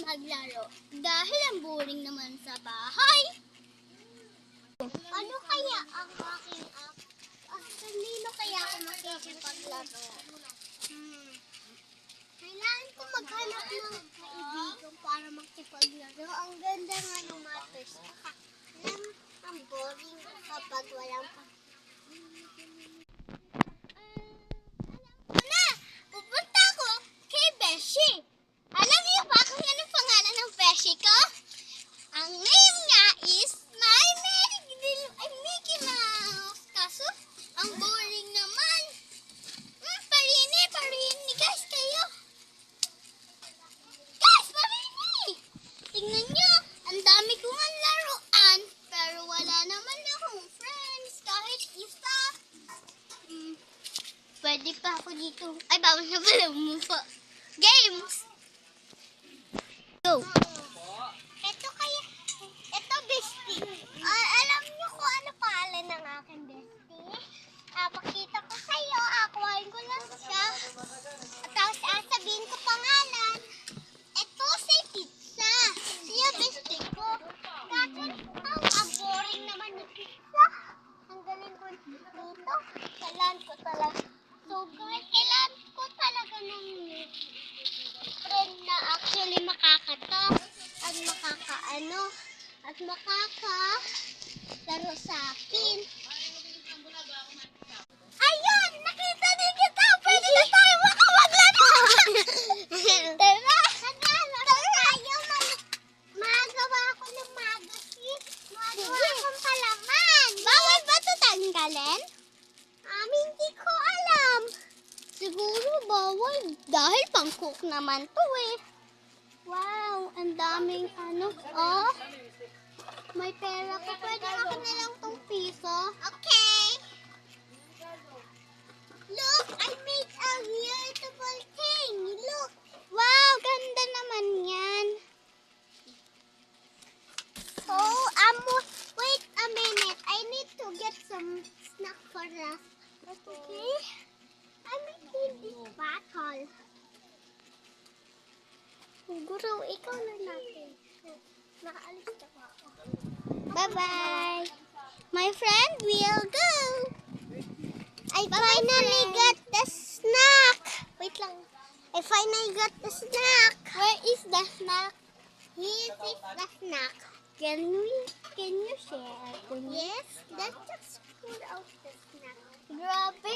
maglaro dahil ang boring naman sa bahay. Ano kaya ang aking kanino kaya ako makikipaglaro? Kailangan ko maghanap ng kaibigan para makipaglaro. Ang ganda nga ng matters. Alam, ang boring kapag walang alam ko na! Pupunta ako kay Beshi. Alam niyo ba kung anong pangalan ng Beshi ko? Ang name niya is Mickey Mouse. Kaso, ang boring naman. Parini guys kayo. Guys, parini! Tingnan niyo, ang dami kong laruan. Pero wala naman akong friends kahit isa. Pwede pa ako dito. Ay, bawal na pala umupa. Games! Go! Ito bestie. Alam niyo kung ano pangalan ng aking bestie? Pakita ko sa'yo. Akuhain ko lang siya. Tapos sabihin ko pangalan. Ito si Pizza. Siya bestie ko. Kaso ang boring naman ni Pizza. Ang galing ko dito. Kailangan ko talaga. So guys, kailangan ko talaga ng friend na actually makakatalk at laro sa akin. Ayun! Nakita din kita! Pwede na tayo makapaglaro! Tara! Tayo! Magawa ako ng magazine. Magawa akong palaman. Bawal ba ito tanggalin? Hindi ko alam. Siguro bawal. Dahil pang-cook naman to eh. Wow! Ang daming may pera ko. Pwede ako na lang itong piso. Okay. Look! I made a beautiful thing. Look! Wow! Ganda naman yan. Oh, wait a minute. I need to get some snack for us. Okay? I'm making this bottle. Guru, ikaw na natin. Nakaalis na ako. Bye-bye. My friend, we'll go. I finally got the snack. Wait lang. I finally got the snack. Where is the snack? Here is the snack. Can you share? Yes, let's just pull out the snack. Grabe.